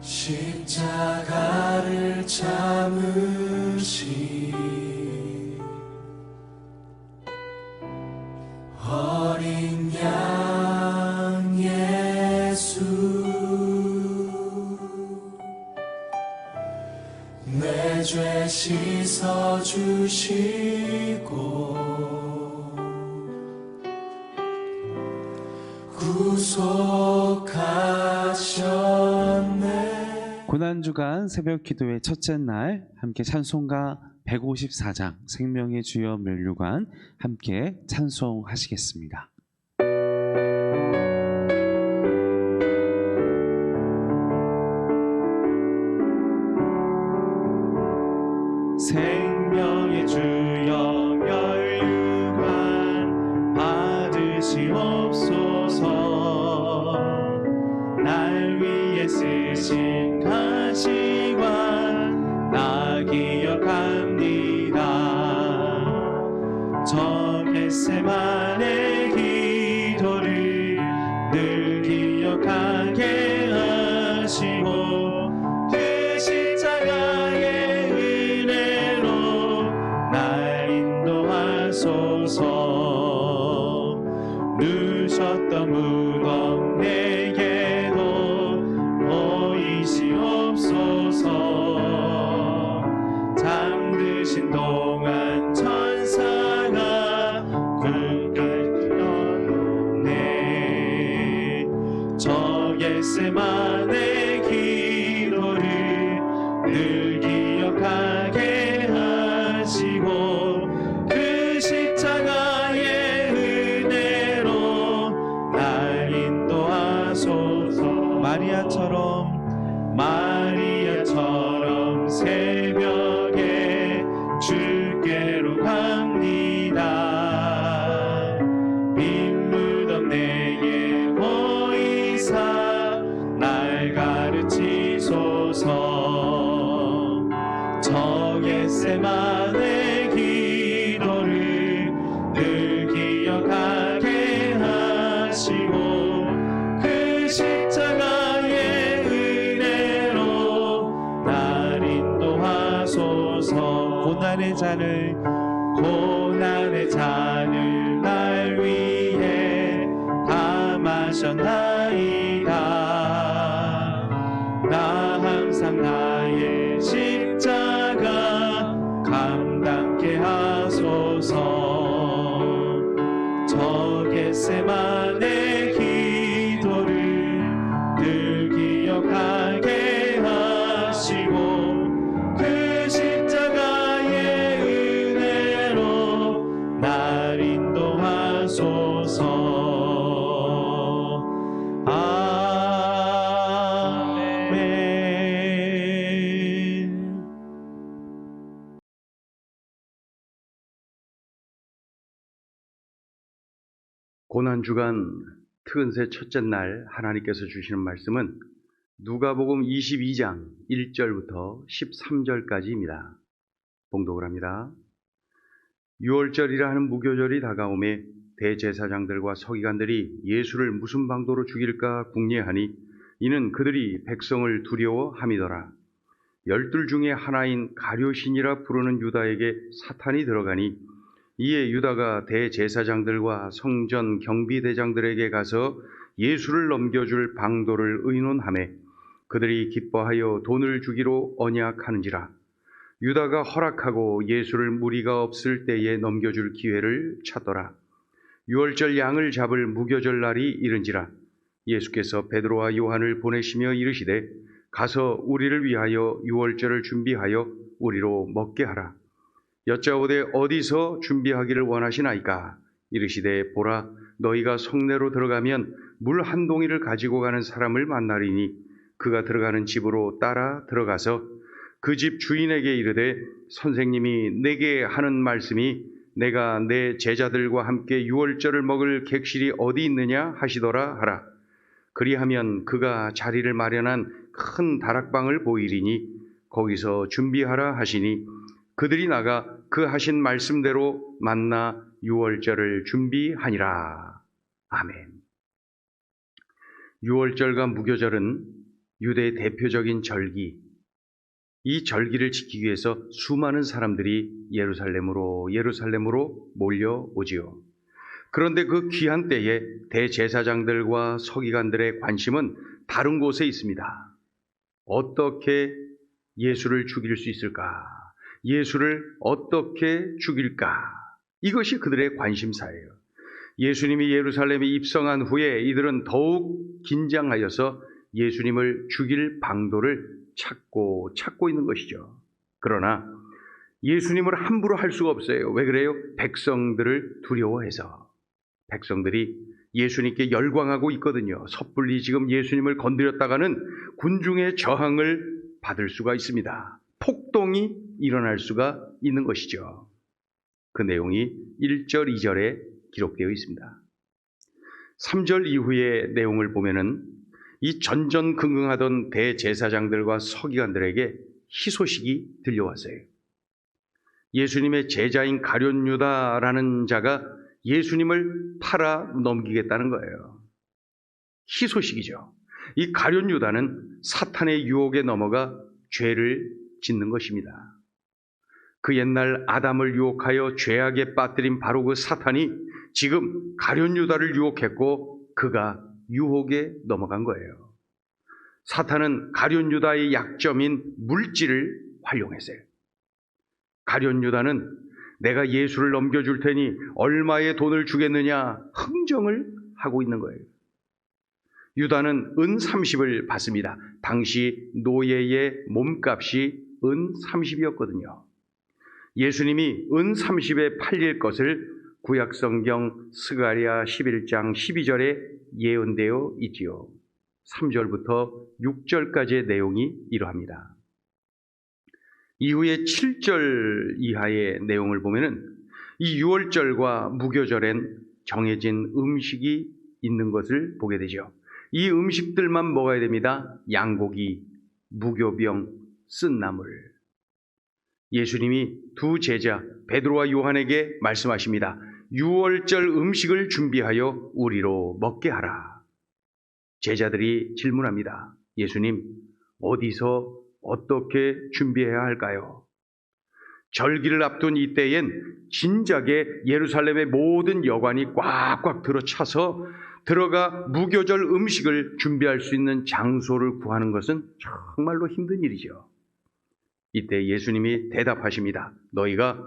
십자가를 참으시 어린 양 예수 내 죄 씻어주시고 구속하셨네. 고난주간 새벽 기도의 첫째 날 함께 찬송가 154장 생명의 주여 면류관 함께 찬송하시겠습니다. 생명의 주여 면류관 받으시옵소서. 날 위해 쓰신 가시관 나 기억합니다. 저 겟세마네 기도를 늘 기억하게 하시고 그 십자가의 은혜로 날 인도하소서. 누셨던 무덤 내게도 보이시옵소서. 잠드신 동안 천사가 굴갈 뛰어오네. 저 겟세마네 기도를 늘 기억하게 하시고 그 십자가의 은혜로 날 인도하소서. 마리아처럼 새벽에 주께로 갑니다. 빈 무덤 내게 보이사 날 가르치소서. 저 겟세마네 기도를 늘 기억하게 하시고 그 십자가의 은혜로 날 인도하소서. 고난의 잔을 날 위해 다 마셨나이다. 나 항상 나의 십자가 감당케 하소서. 저 겟세마네 기도를 늘 기억하게 하시고 그 십자가의 은혜로 날 인도하소서. 아멘. 고난주간 특은세 첫째 날 하나님께서 주시는 말씀은 누가복음 22장 1절부터 13절까지입니다. 봉독을 합니다. 유월절이라 하는 무교절이 다가오매 대제사장들과 서기관들이 예수를 무슨 방도로 죽일까 궁리하니 이는 그들이 백성을 두려워함이더라. 12 중에 하나인 가룟신이라 부르는 유다에게 사탄이 들어가니 이에 유다가 대제사장들과 성전 경비대장들에게 가서 예수를 넘겨줄 방도를 의논하매 그들이 기뻐하여 돈을 주기로 언약하는지라. 유다가 허락하고 예수를 무리가 없을 때에 넘겨줄 기회를 찾더라. 유월절 양을 잡을 무교절 날이 이른지라. 예수께서 베드로와 요한을 보내시며 이르시되 가서 우리를 위하여 유월절을 준비하여 우리로 먹게 하라. 여짜오되 어디서 준비하기를 원하시나이까? 이르시되 보라, 너희가 성내로 들어가면 물 한 동이를 가지고 가는 사람을 만나리니 그가 들어가는 집으로 따라 들어가서 그 집 주인에게 이르되 선생님이 내게 하는 말씀이 내가 내 제자들과 함께 유월절을 먹을 객실이 어디 있느냐 하시더라 하라. 그리하면 그가 자리를 마련한 큰 다락방을 보이리니 거기서 준비하라 하시니 그들이 나가 그 하신 말씀대로 만나 유월절을 준비하니라. 아멘. 유월절과 무교절은 유대의 대표적인 절기, 이 절기를 지키기 위해서 수많은 사람들이 예루살렘으로 몰려오지요. 그런데 그 귀한 때에 대제사장들과 서기관들의 관심은 다른 곳에 있습니다. 어떻게 예수를 죽일 수 있을까? 예수를 어떻게 죽일까? 이것이 그들의 관심사예요. 예수님이 예루살렘에 입성한 후에 이들은 더욱 긴장하여서 예수님을 죽일 방도를 찾고 있는 것이죠. 그러나 예수님을 함부로 할 수가 없어요. 왜 그래요? 백성들을 두려워해서. 백성들이 예수님께 열광하고 있거든요. 섣불리 지금 예수님을 건드렸다가는 군중의 저항을 받을 수가 있습니다. 폭동이 일어날 수가 있는 것이죠. 그 내용이 1절, 2절에 기록되어 있습니다. 3절 이후의 내용을 보면은 이 전전긍긍하던 대제사장들과 서기관들에게 희소식이 들려왔어요. 예수님의 제자인 가룟 유다라는 자가 예수님을 팔아 넘기겠다는 거예요. 희소식이죠. 이 가룟 유다는 사탄의 유혹에 넘어가 죄를 짓는 것입니다. 그 옛날 아담을 유혹하여 죄악에 빠뜨린 바로 그 사탄이 지금 가룟 유다를 유혹했고 그가 유혹에 넘어간 거예요. 사탄은 가룟 유다의 약점인 물질을 활용했어요. 가룟 유다는 내가 예수를 넘겨줄 테니 얼마의 돈을 주겠느냐 흥정을 하고 있는 거예요. 유다는 은 30을 받습니다. 당시 노예의 몸값이 은 30이었거든요. 예수님이 은 30에 팔릴 것을 구약성경 스가랴 11장 12절에 예언되어 있지요. 3절부터 6절까지의 내용이 이러합니다. 이후에 7절 이하의 내용을 보면은 이 유월절과 무교절엔 정해진 음식이 있는 것을 보게 되죠. 이 음식들만 먹어야 됩니다. 양고기, 무교병, 쓴 나물. 예수님이 두 제자 베드로와 요한에게 말씀하십니다. 유월절 음식을 준비하여 우리로 먹게 하라. 제자들이 질문합니다. 예수님, 어디서 어떻게 준비해야 할까요? 절기를 앞둔 이때엔 진작에 예루살렘의 모든 여관이 꽉꽉 들어차서 들어가 무교절 음식을 준비할 수 있는 장소를 구하는 것은 정말로 힘든 일이죠. 이때 예수님이 대답하십니다. 너희가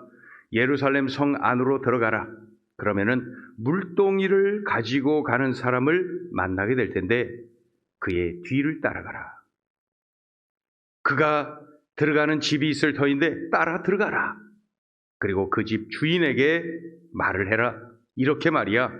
예루살렘 성 안으로 들어가라. 그러면은 물동이를 가지고 가는 사람을 만나게 될 텐데 그의 뒤를 따라가라. 그가 들어가는 집이 있을 터인데 따라 들어가라. 그리고 그 집 주인에게 말을 해라. 이렇게 말이야.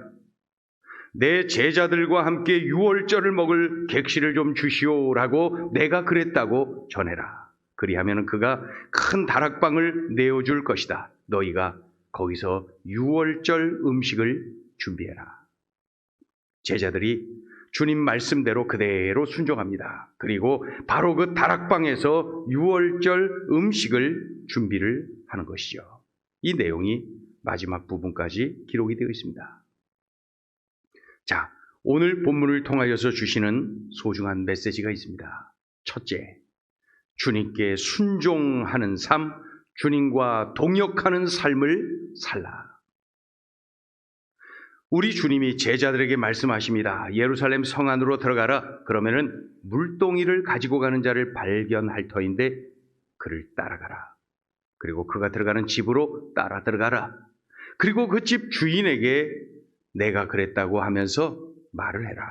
내 제자들과 함께 유월절을 먹을 객실을 좀 주시오라고 내가 그랬다고 전해라. 그리하면 그가 큰 다락방을 내어줄 것이다. 너희가 거기서 유월절 음식을 준비해라. 제자들이 주님 말씀대로 그대로 순종합니다. 그리고 바로 그 다락방에서 유월절 음식을 준비를 하는 것이죠. 이 내용이 마지막 부분까지 기록이 되어 있습니다. 자, 오늘 본문을 통하여서 주시는 소중한 메시지가 있습니다. 첫째, 주님께 순종하는 삶, 주님과 동역하는 삶을 살라. 우리 주님이 제자들에게 말씀하십니다. 예루살렘 성 안으로 들어가라. 그러면은 물동이를 가지고 가는 자를 발견할 터인데 그를 따라가라. 그리고 그가 들어가는 집으로 따라 들어가라. 그리고 그 집 주인에게 내가 그랬다고 하면서 말을 해라.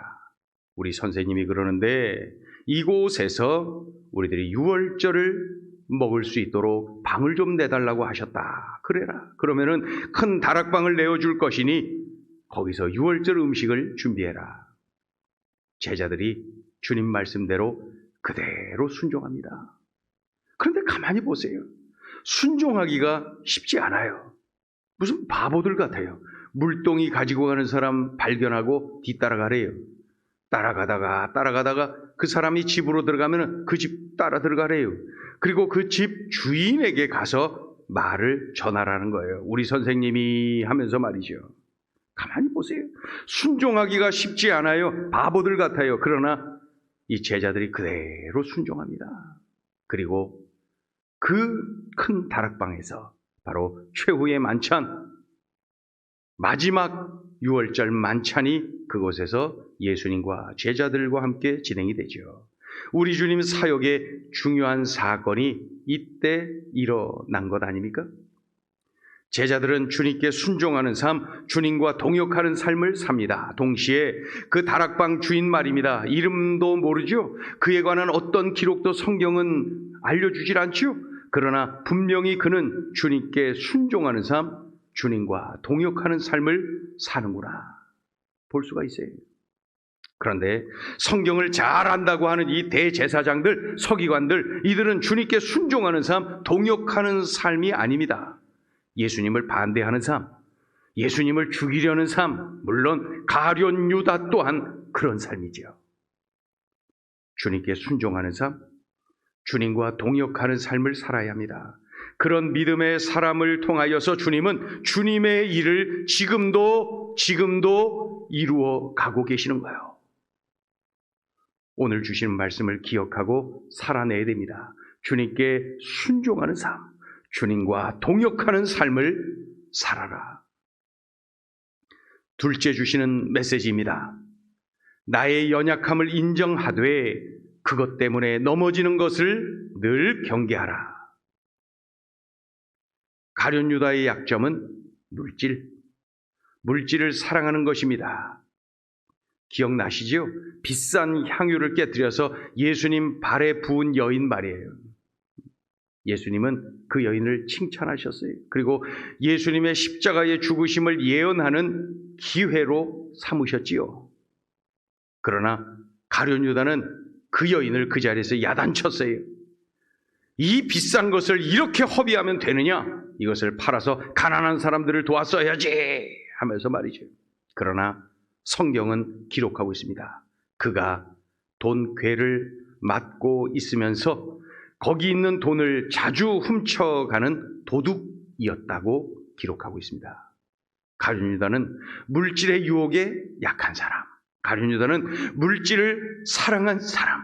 우리 선생님이 그러는데 이곳에서 우리들이 유월절을 먹을 수 있도록 방을 좀 내달라고 하셨다. 그래라. 그러면은 큰 다락방을 내어줄 것이니 거기서 유월절 음식을 준비해라. 제자들이 주님 말씀대로 그대로 순종합니다. 그런데 가만히 보세요. 순종하기가 쉽지 않아요. 무슨 바보들 같아요. 물동이 가지고 가는 사람 발견하고 뒤따라가래요. 따라가다가 그 사람이 집으로 들어가면 그 집 따라 들어가래요. 그리고 그 집 주인에게 가서 말을 전하라는 거예요. 우리 선생님이 하면서 말이죠. 가만히 보세요. 순종하기가 쉽지 않아요. 바보들 같아요. 그러나 이 제자들이 그대로 순종합니다. 그리고 그 큰 다락방에서 바로 최후의 만찬, 마지막 6월절 만찬이 그곳에서 예수님과 제자들과 함께 진행이 되죠. 우리 주님 사역의 중요한 사건이 이때 일어난 것 아닙니까? 제자들은 주님께 순종하는 삶, 주님과 동역하는 삶을 삽니다. 동시에 그 다락방 주인 말입니다. 이름도 모르죠. 그에 관한 어떤 기록도 성경은 알려주질 않죠. 그러나 분명히 그는 주님께 순종하는 삶, 주님과 동역하는 삶을 사는구나 볼 수가 있어요. 그런데 성경을 잘 안다고 하는 이 대제사장들, 서기관들, 이들은 주님께 순종하는 삶, 동역하는 삶이 아닙니다. 예수님을 반대하는 삶, 예수님을 죽이려는 삶, 물론 가룟 유다 또한 그런 삶이죠. 주님께 순종하는 삶, 주님과 동역하는 삶을 살아야 합니다. 그런 믿음의 사람을 통하여서 주님은 주님의 일을 지금도 이루어 가고 계시는 거예요. 오늘 주시는 말씀을 기억하고 살아내야 됩니다. 주님께 순종하는 삶, 주님과 동역하는 삶을 살아라. 둘째 주시는 메시지입니다. 나의 연약함을 인정하되 그것 때문에 넘어지는 것을 늘 경계하라. 가룟 유다의 약점은 물질을 사랑하는 것입니다. 기억나시죠? 비싼 향유를 깨뜨려서 예수님 발에 부은 여인 말이에요. 예수님은 그 여인을 칭찬하셨어요. 그리고 예수님의 십자가의 죽으심을 예언하는 기회로 삼으셨지요. 그러나 가룟 유다는 그 여인을 그 자리에서 야단쳤어요. 이 비싼 것을 이렇게 허비하면 되느냐? 이것을 팔아서 가난한 사람들을 도왔어야지 하면서 말이죠. 그러나 성경은 기록하고 있습니다. 그가 돈 궤를 맡고 있으면서 거기 있는 돈을 자주 훔쳐가는 도둑이었다고 기록하고 있습니다. 가룟 유다는 물질의 유혹에 약한 사람, 가룟 유다는 물질을 사랑한 사람,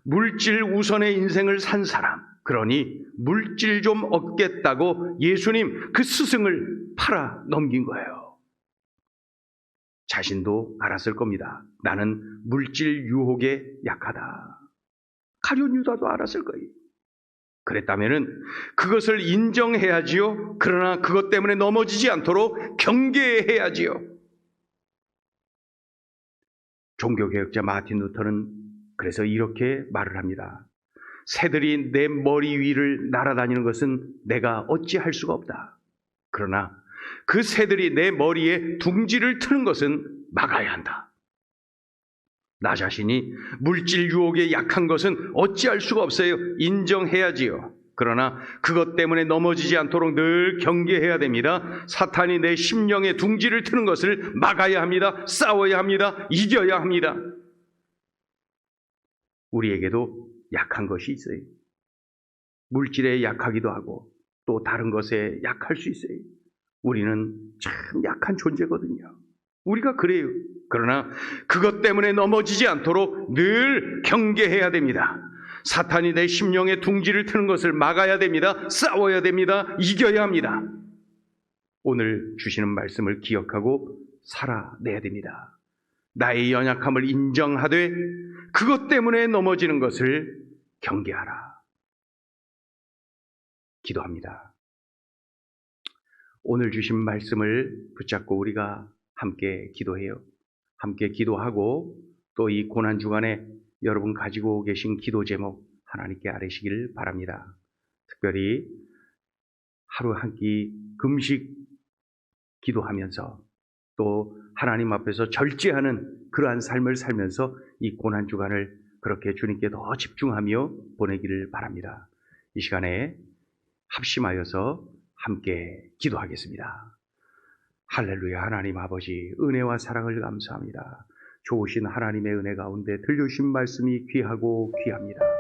물질 우선의 인생을 산 사람, 그러니 물질 좀 얻겠다고 예수님 그 스승을 팔아 넘긴 거예요. 자신도 알았을 겁니다. 나는 물질 유혹에 약하다. 가룟 유다도 알았을 거예요. 그랬다면 그것을 인정해야지요. 그러나 그것 때문에 넘어지지 않도록 경계해야지요. 종교개혁자 마틴 루터는 그래서 이렇게 말을 합니다. 새들이 내 머리 위를 날아다니는 것은 내가 어찌할 수가 없다. 그러나 그 새들이 내 머리에 둥지를 트는 것은 막아야 한다. 나 자신이 물질 유혹에 약한 것은 어찌할 수가 없어요. 인정해야지요. 그러나 그것 때문에 넘어지지 않도록 늘 경계해야 됩니다. 사탄이 내 심령에 둥지를 트는 것을 막아야 합니다. 싸워야 합니다. 이겨야 합니다. 우리에게도 약한 것이 있어요. 물질에 약하기도 하고 또 다른 것에 약할 수 있어요. 우리는 참 약한 존재거든요. 우리가 그래요. 그러나 그것 때문에 넘어지지 않도록 늘 경계해야 됩니다. 사탄이 내 심령에 둥지를 트는 것을 막아야 됩니다. 싸워야 됩니다. 이겨야 합니다. 오늘 주시는 말씀을 기억하고 살아내야 됩니다. 나의 연약함을 인정하되 그것 때문에 넘어지는 것을 경계하라. 기도합니다. 오늘 주신 말씀을 붙잡고 우리가 함께 기도해요. 함께 기도하고 또 이 고난주간에 여러분 가지고 계신 기도 제목 하나님께 아뢰시길 바랍니다. 특별히 하루 한 끼 금식 기도하면서 또 하나님 앞에서 절제하는 그러한 삶을 살면서 이 고난주간을 그렇게 주님께 더 집중하며 보내기를 바랍니다. 이 시간에 합심하여서 함께 기도하겠습니다. 할렐루야. 하나님 아버지 은혜와 사랑을 감사합니다. 좋으신 하나님의 은혜 가운데 들려주신 말씀이 귀하고 귀합니다.